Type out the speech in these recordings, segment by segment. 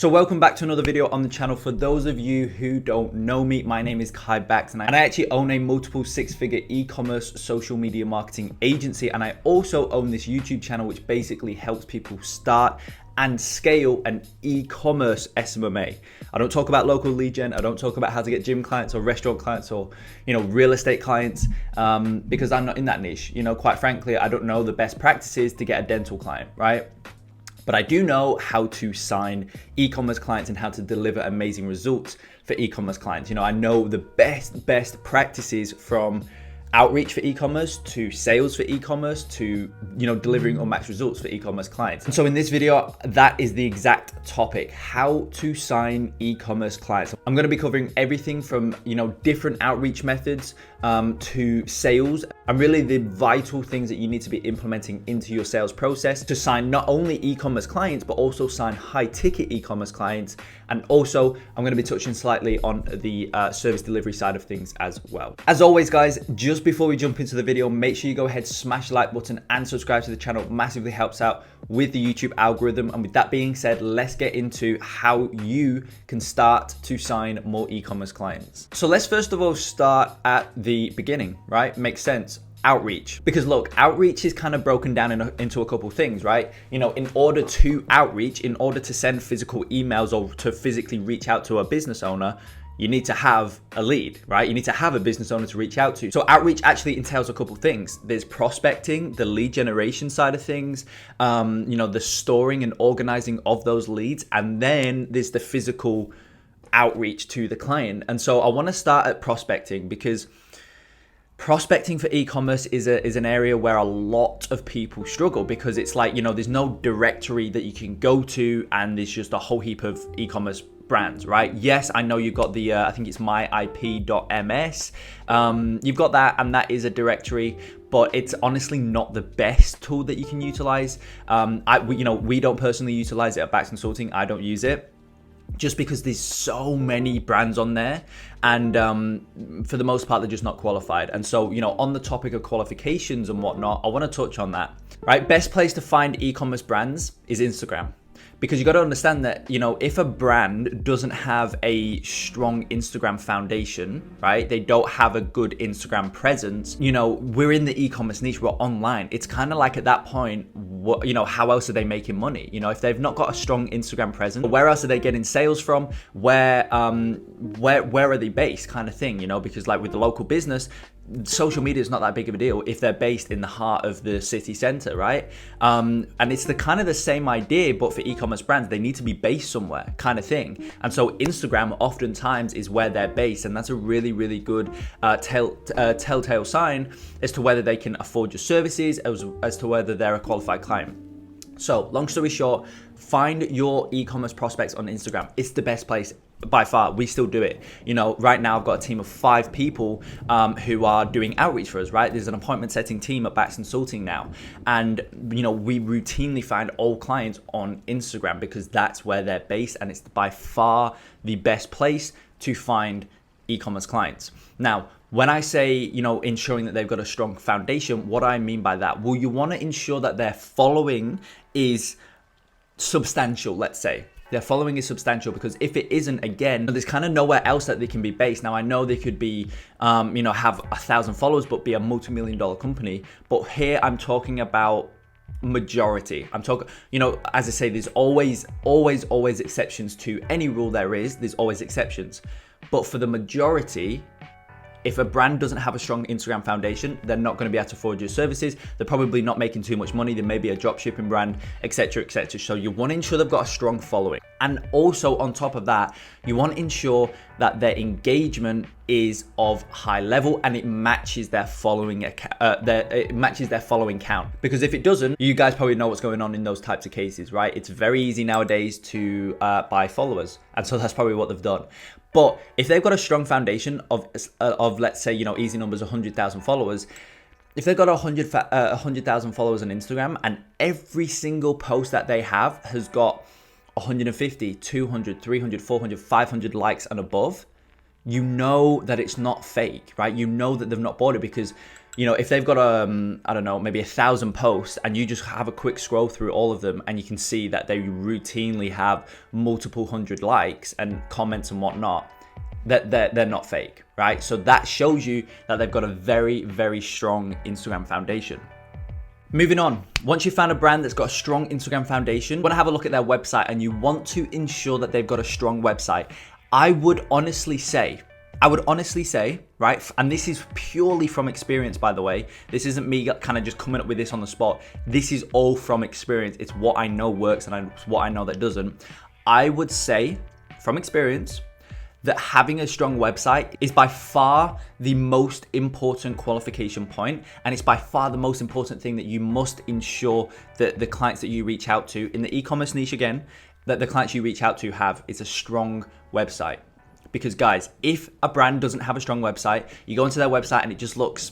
So welcome back to another video on the channel. For those of you who don't know me, my name is Kai Bax and I actually own a multiple six-figure e-commerce social media marketing agency, and I also own this YouTube channel which basically helps people start and scale an e-commerce SMMA. I don't talk about local lead gen, I don't talk about how to get gym clients or restaurant clients or real estate clients because I'm not in that niche. Quite frankly, I don't know the best practices to get a dental client, right? But I do know how to sign e-commerce clients and how to deliver amazing results for e-commerce clients. I know the best practices from outreach for e-commerce to sales for e-commerce to delivering unmatched results for e-commerce clients. And so in this video, that is the exact topic: how to sign e-commerce clients. I'm going to be covering everything from different outreach methods to sales, and really the vital things that you need to be implementing into your sales process to sign not only e-commerce clients but also sign high ticket e-commerce clients. And also I'm going to be touching slightly on the service delivery side of things as well. As always guys, just before we jump into the video, make sure you go ahead, smash the like button and subscribe to the channel. Massively helps out with the YouTube algorithm. And with that being said, let's get into how you can start to sign more e-commerce clients. So let's first of all start at the beginning, right? Makes sense. Outreach. Because look, outreach is kind of broken down into a couple things, right? In order to outreach, in order to send physical emails or to physically reach out to a business owner, you need to have a lead, right? You need to have a business owner to reach out to. So outreach actually entails a couple things. There's prospecting, the lead generation side of things, the storing and organizing of those leads, and then there's the physical outreach to the client. And so I want to start at prospecting, because prospecting for e-commerce is an area where a lot of people struggle, because it's like, there's no directory that you can go to and there's just a whole heap of e-commerce brands, right? Yes, I know you've got the, I think it's myip.ms. You've got that, and that is a directory, but it's honestly not the best tool that you can utilize. We don't personally utilize it at Bax Consulting. I don't use it, just because there's so many brands on there, and for the most part they're just not qualified. And so on the topic of qualifications and whatnot, I want to touch on that, right? Best place to find e-commerce brands is Instagram, because you got to understand that if a brand doesn't have a strong Instagram foundation, right, they don't have a good Instagram presence, we're in the e-commerce niche, we're online, it's kind of like at that point, how else are they making money? If they've not got a strong Instagram presence, where else are they getting sales from? Where are they based, kind of thing, because like with the local business, social media is not that big of a deal if they're based in the heart of the city center, right? And it's the kind of the same idea, but for e-commerce brands, they need to be based somewhere, kind of thing. And so Instagram oftentimes is where they're based, and that's a really, really good telltale sign as to whether they can afford your services, as to whether they're a qualified client. So long story short, find your e-commerce prospects on Instagram. It's the best place by far. We still do it. Right now I've got a team of 5 people who are doing outreach for us, right? There's an appointment setting team at Bax Consulting now. And, we routinely find all clients on Instagram because that's where they're based, and it's by far the best place to find e-commerce clients. Now, when I say, ensuring that they've got a strong foundation, what I mean by that? Well, you want to ensure that their following is substantial, let's say. Their following is substantial, because if it isn't, again, there's kind of nowhere else that they can be based. Now, I know they could be, have 1,000 followers, but be a multi-million-dollar company. But here I'm talking about majority. I'm talking, as I say, there's always exceptions to any rule there is. There's always exceptions. But for the majority, if a brand doesn't have a strong Instagram foundation, they're not going to be able to afford your services. They're probably not making too much money. They may be a drop shipping brand, etc., etc. So you want to ensure they've got a strong following. And also on top of that, you want to ensure that their engagement is of high level and it matches their following count. Because if it doesn't, you guys probably know what's going on in those types of cases, right? It's very easy nowadays to buy followers, and so that's probably what they've done. But if they've got a strong foundation of let's say, easy numbers, 100,000 followers, if they've got 100,000 followers on Instagram and every single post that they have has got 150, 200, 300, 400, 500 likes and above, that it's not fake, right? That they've not bought it, because if they've got I don't know, maybe 1,000 posts, and you just have a quick scroll through all of them, and you can see that they routinely have multiple hundred likes and comments and whatnot, that they're not fake, right? So that shows you that they've got a very, very strong Instagram foundation. Moving on, once you've found a brand that's got a strong Instagram foundation, you want to have a look at their website, and you want to ensure that they've got a strong website. I would honestly say, right, and this is purely from experience, by the way. This isn't me kind of just coming up with this on the spot. This is all from experience. It's what I know works and what I know that doesn't. I would say, from experience, that having a strong website is by far the most important qualification point, and it's by far the most important thing that you must ensure that the clients that you reach out to in the e-commerce niche, again, that the clients you reach out to have is a strong website. Because guys, if a brand doesn't have a strong website, you go into their website and it just looks,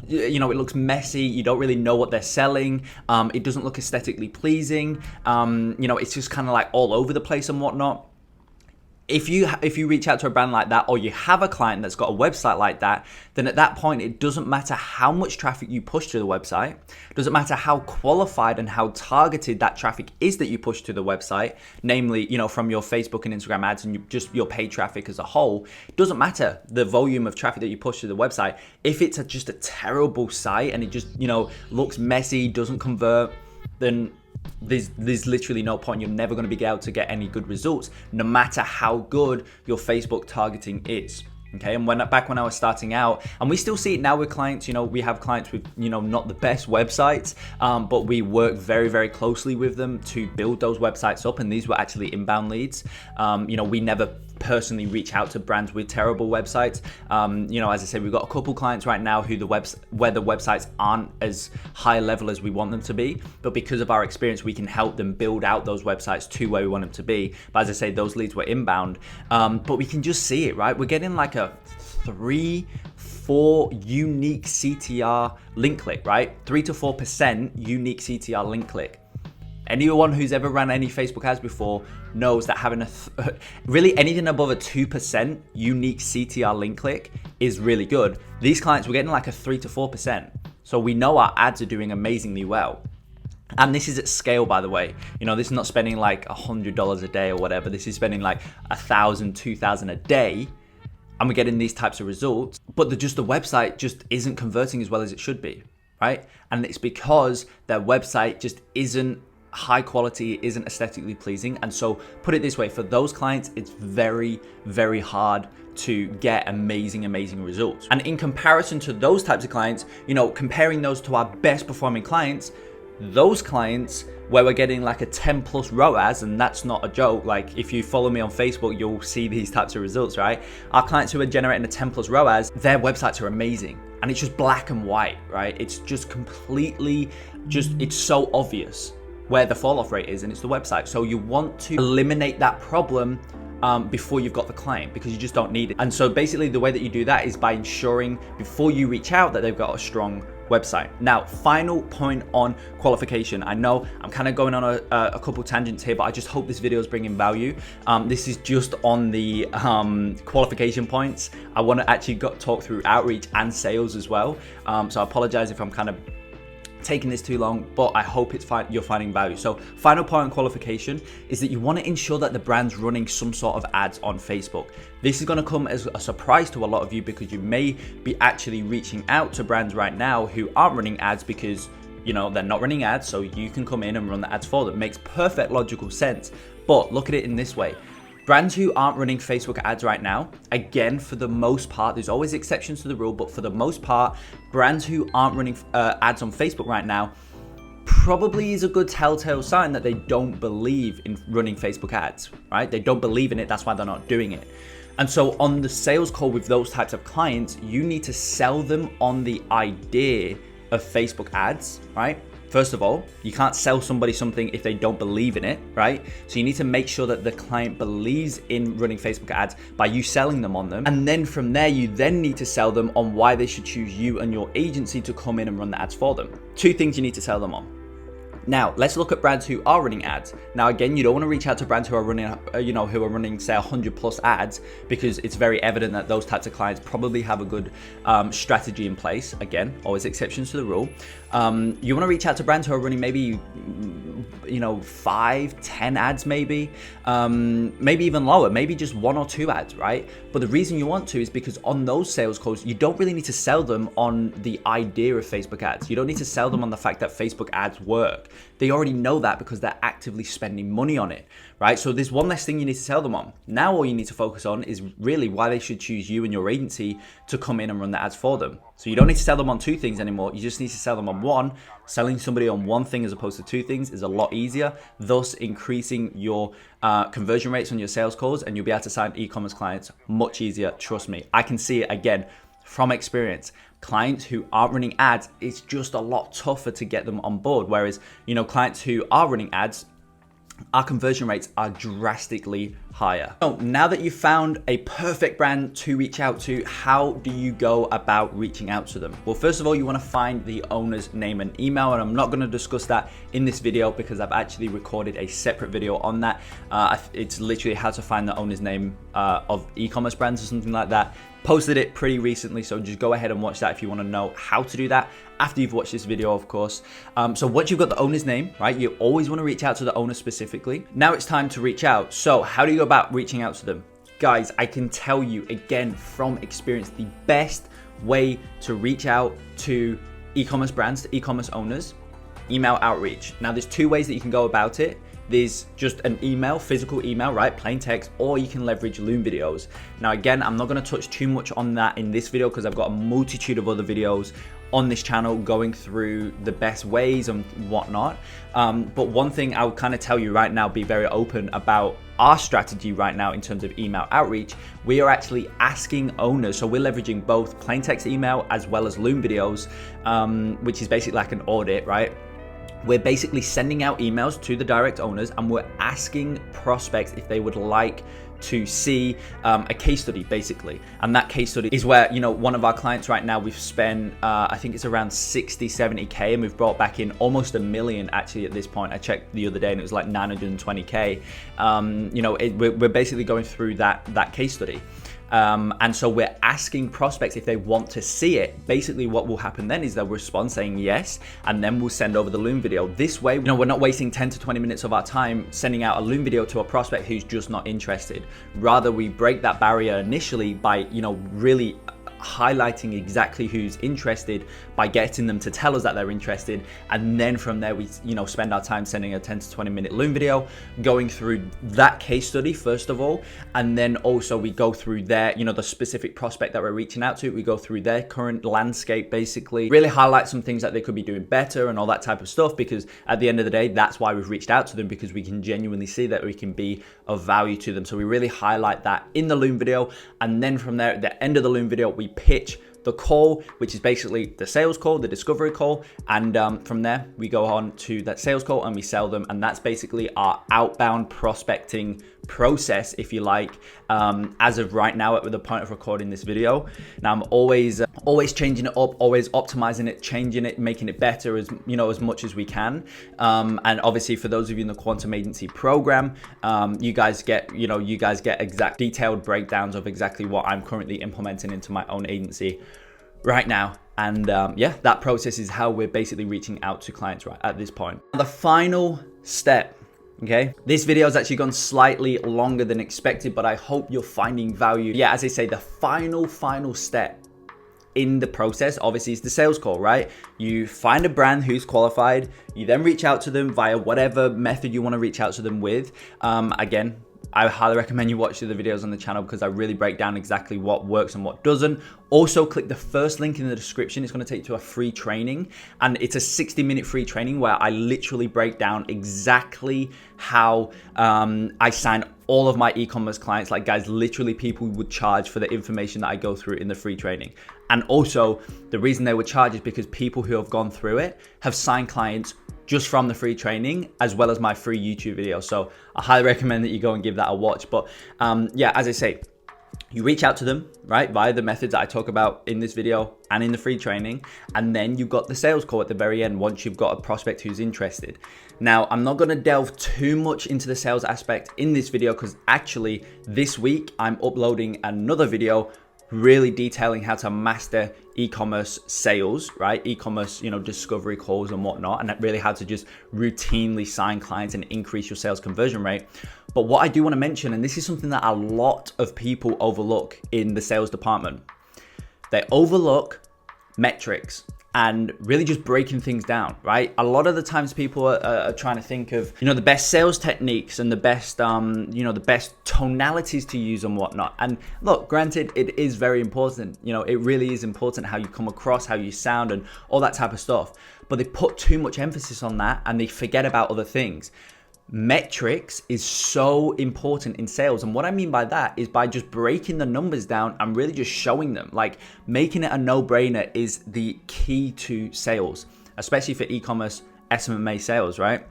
it looks messy. You don't really know what they're selling. It doesn't look aesthetically pleasing. It's just kind of like all over the place and whatnot. If you reach out to a brand like that, or you have a client that's got a website like that, then at that point, it doesn't matter how much traffic you push to the website. It doesn't matter how qualified and how targeted that traffic is that you push to the website, namely, from your Facebook and Instagram ads and just your paid traffic as a whole. It doesn't matter the volume of traffic that you push to the website. If it's just a terrible site and it just, looks messy, doesn't convert, then there's literally no point. You're never going to be able to get any good results, no matter how good your Facebook targeting is. Okay, and back when I was starting out, and we still see it now with clients, we have clients with, not the best websites, but we work very, very closely with them to build those websites up, and these were actually inbound leads. We never personally reach out to brands with terrible websites. As I said, we've got a couple clients right now where the websites aren't as high level as we want them to be, but because of our experience, we can help them build out those websites to where we want them to be. But as I say, those leads were inbound, but we can just see it, right? We're getting like a 3-4 unique CTR link click, right? 3 to 4% unique CTR link click. Anyone who's ever ran any Facebook ads before knows that having really anything above a 2% unique CTR link click is really good. These clients were getting like a 3 to 4%. So we know our ads are doing amazingly well. And this is at scale, by the way. This is not spending like $100 a day or whatever. This is spending like $1,000, $2,000 a day. And we're getting these types of results, but the website just isn't converting as well as it should be, right? And it's because their website just isn't high quality, isn't aesthetically pleasing. And so put it this way, for those clients, it's very, very hard to get amazing results. And in comparison to those types of clients, comparing those to our best performing clients, those clients where we're getting like a 10 plus ROAS, and that's not a joke. Like if you follow me on Facebook, you'll see these types of results, right? Our clients who are generating a 10 plus ROAS, their websites are amazing. And it's just black and white, right? It's just completely, it's so obvious where the fall off rate is, and it's the website. So you want to eliminate that problem before you've got the client, because you just don't need it. And so basically the way that you do that is by ensuring before you reach out that they've got a strong website. Now, final point on qualification. I know I'm kind of going on a couple tangents here, but I just hope this video is bringing value. This is just on the qualification points. I want to actually talk through outreach and sales as well. So I apologize if I'm kind of taking this too long, but I hope you're finding value. So final point on qualification is that you want to ensure that the brand's running some sort of ads on Facebook. This is going to come as a surprise to a lot of you, because you may be actually reaching out to brands right now who aren't running ads because they're not running ads, so you can come in and run the ads for them. It makes perfect logical sense. But look at it in this way. Brands who aren't running Facebook ads right now, again, for the most part, there's always exceptions to the rule, but for the most part, brands who aren't running ads on Facebook right now probably is a good telltale sign that they don't believe in running Facebook ads, right? They don't believe in it, that's why they're not doing it. And so on the sales call with those types of clients, you need to sell them on the idea of Facebook ads, right? First of all, you can't sell somebody something if they don't believe in it, right? So you need to make sure that the client believes in running Facebook ads by you selling them on them. And then from there, you then need to sell them on why they should choose you and your agency to come in and run the ads for them. Two things you need to sell them on. Now, let's look at brands who are running ads. Now, again, you don't want to reach out to brands who are running, say 100+ ads, because it's very evident that those types of clients probably have a good strategy in place. Again, always exceptions to the rule. You want to reach out to brands who are running maybe, 5, 10 ads, maybe even lower, maybe just 1 or 2 ads, right? But the reason you want to is because on those sales calls, you don't really need to sell them on the idea of Facebook ads. You don't need to sell them on the fact that Facebook ads work. They already know that because they're actively spending money on it, right? So there's one less thing you need to sell them on. Now all you need to focus on is really why they should choose you and your agency to come in and run the ads for them. So you don't need to sell them on 2 things anymore. You just need to sell them on 1. Selling somebody on 1 thing as opposed to 2 things is a lot easier, thus increasing your conversion rates on your sales calls, and you'll be able to sign e-commerce clients much easier. Trust me, I can see it again from experience. Clients who aren't running ads, it's just a lot tougher to get them on board. Whereas, clients who are running ads, our conversion rates are drastically higher. So now that you've found a perfect brand to reach out to, how do you go about reaching out to them? Well, first of all, you want to find the owner's name and email, and I'm not going to discuss that in this video because I've actually recorded a separate video on that. It's literally how to find the owner's name of e-commerce brands or something like that. Posted it pretty recently, so just go ahead and watch that if you want to know how to do that after you've watched this video, of course. So once you've got the owner's name, right, you always want to reach out to the owner specifically. Now it's time to reach out. So how do you go about reaching out to them? Guys, I can tell you again from experience, the best way to reach out to e-commerce brands, to e-commerce owners, email outreach. Now there's 2 ways that you can go about it. There's just an email, physical email, right? Plain text, or you can leverage Loom videos. Now, again, I'm not going to touch too much on that in this video because I've got a multitude of other videos on this channel going through the best ways and whatnot. But one thing I'll kind of tell you right now, be very open about our strategy right now in terms of email outreach. We are actually asking owners, so we're leveraging both plain text email as well as Loom videos, which is basically like an audit, right? We're basically sending out emails to the direct owners and we're asking prospects if they would like to see a case study, basically. And that case study is where, one of our clients right now, we've spent, I think it's around 60, 70K, and we've brought back in almost $1 million actually at this point. I checked the other day and it was like 920K. We're basically going through that case study. And so we're asking prospects if they want to see it. Basically what will happen then is they'll respond saying yes, and then we'll send over the Loom video. This way, we're not wasting 10 to 20 minutes of our time sending out a Loom video to a prospect who's just not interested. Rather, we break that barrier initially by, really highlighting exactly who's interested by getting them to tell us that they're interested, and then from there we spend our time sending a 10 to 20 minute Loom video, going through that case study first of all, and then also we go through their the specific prospect that we're reaching out to. We go through their current landscape, basically really highlight some things that they could be doing better and all that type of stuff, because at the end of the day, that's why we've reached out to them, because we can genuinely see that we can be of value to them. So we really highlight that in the Loom video, and then from there at the end of the Loom video we pitch the call, which is basically the sales call, the discovery call, and from there we go on to that sales call and we sell them. And that's basically our outbound prospecting process, if you like, as of right now at the point of recording this video. Now I'm always changing it up, always optimizing it, changing it, making it better as much as we can. And obviously for those of you in the Quantum Agency program, you guys get exact detailed breakdowns of exactly what I'm currently implementing into my own agency right now. And that process is how we're basically reaching out to clients right at this point. The final step. Okay, this video has actually gone slightly longer than expected, but I hope you're finding value. Yeah, as I say, the final step in the process obviously is the sales call, right? You find a brand who's qualified, you then reach out to them via whatever method you want to reach out to them with. Again, I highly recommend you watch the videos on the channel because I really break down exactly what works and what doesn't. Also, click the first link in the description. It's going to take you to a free training, and it's a 60-minute free training where I literally break down exactly how I sign all of my e-commerce clients. Like, guys, literally people would charge for the information that I go through in the free training. And also, the reason they would charge is because people who have gone through it have signed clients just from the free training, as well as my free YouTube video. So I highly recommend that you go and give that a watch. But as I say, You reach out to them, right, via the methods that I talk about in this video and in the free training. And then you've got the sales call at the very end once you've got a prospect who's interested. Now, I'm not gonna delve too much into the sales aspect in this video because actually this week I'm uploading another video really detailing how to master e-commerce sales, right? E-commerce, discovery calls and whatnot, and really how to just routinely sign clients and increase your sales conversion rate. But what I do want to mention, and this is something that a lot of people overlook in the sales department, they overlook metrics and really just breaking things down, right? A lot of the times people are trying to think of, the best sales techniques and the best, the best tonalities to use and whatnot. And look, granted, it is very important. It really is important how you come across, how you sound and all that type of stuff. But they put too much emphasis on that and they forget about other things. Metrics is so important in sales. And what I mean by that is by just breaking the numbers down and really just showing them, like making it a no-brainer is the key to sales, especially for e-commerce SMMA sales, right?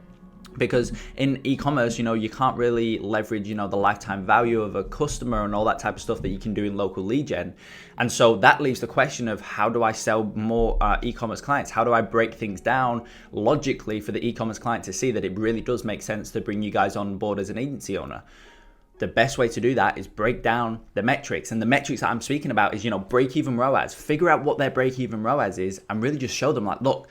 Because in e-commerce, you can't really leverage, the lifetime value of a customer and all that type of stuff that you can do in local lead gen. And so that leaves the question of how do I sell more e-commerce clients? How do I break things down logically for the e-commerce client to see that it really does make sense to bring you guys on board as an agency owner? The best way to do that is break down the metrics. And the metrics that I'm speaking about is, break-even ROAS. Figure out what their break-even ROAS is and really just show them like, look,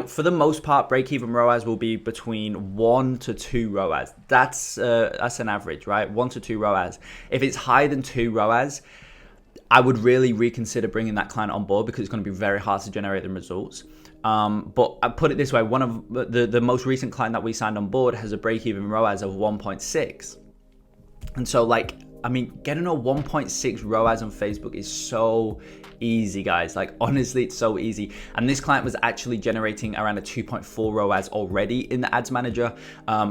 for the most part, break-even ROAS will be between 1 to 2 ROAS. That's an average, right? 1 to 2 ROAS. If it's higher than 2 ROAS, I would really reconsider bringing that client on board because it's going to be very hard to generate the results. But I put it this way, one of the most recent client that we signed on board has a break-even ROAS of 1.6. And so getting a 1.6 ROAS on Facebook is so easy, guys. Like, honestly, it's so easy. And this client was actually generating around a 2.4 ROAS already in the ads manager.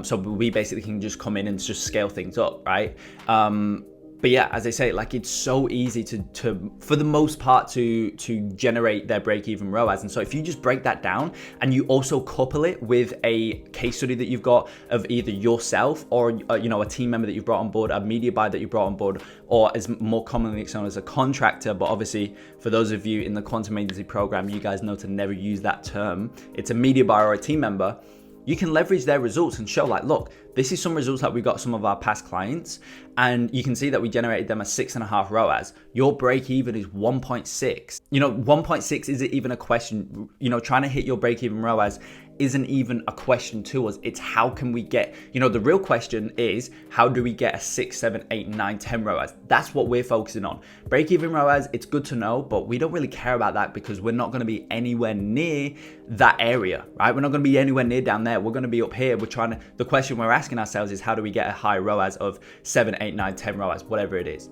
So we basically can just come in and just scale things up, right? But yeah, as I say, like, it's so easy to for the most part, to generate their break-even ROAS. And so if you just break that down and you also couple it with a case study that you've got of either yourself or a team member that you've brought on board, a media buyer that you brought on board, or as more commonly known as a contractor. But obviously, for those of you in the Quantum Agency program, you guys know to never use that term. It's a media buyer or a team member. You can leverage their results and show like, look, this is some results that we got some of our past clients, and you can see that we generated them a 6.5 ROAS. Your break even is 1.6. 1.6 isn't even a question. Trying to hit your break even ROAS isn't even a question to us. It's how can we get, the real question is how do we get a 6, 7, 8, 9, 10 ROAS? That's what we're focusing on. Break even ROAS, it's good to know, but we don't really care about that because we're not going to be anywhere near that area, right? We're not going to be anywhere near down there. We're going to be up here. The question we're asking ourselves is how do we get a high ROAS of 7, 8, 9, 10 ROAS, whatever it is.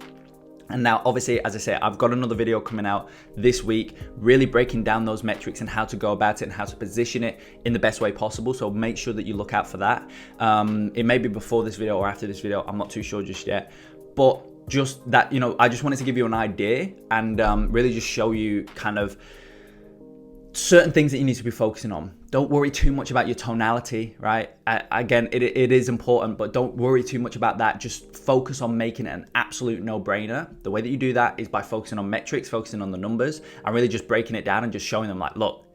And now, obviously, as I say, I've got another video coming out this week, really breaking down those metrics and how to go about it and how to position it in the best way possible. So make sure that you look out for that. It may be before this video or after this video. I'm not too sure just yet. But just that, I just wanted to give you an idea and really just show you kind of certain things that you need to be focusing on. Don't worry too much about your tonality, right? Again, it is important, but don't worry too much about that. Just focus on making it an absolute no-brainer. The way that you do that is by focusing on metrics, focusing on the numbers, and really just breaking it down and just showing them like, look,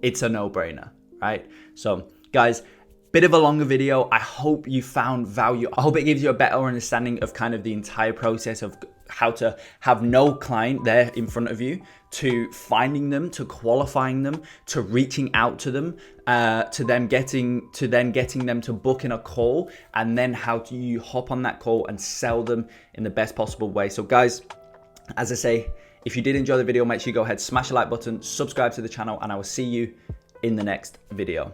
it's a no-brainer, right? So guys, bit of a longer video. I hope you found value. I hope it gives you a better understanding of kind of the entire process of how to have no client there in front of you, to finding them, to qualifying them, to reaching out to them, to then getting them to book in a call, and then how do you hop on that call and sell them in the best possible way. So guys, as I say, if you did enjoy the video, make sure you go ahead, smash the like button, subscribe to the channel, and I will see you in the next video.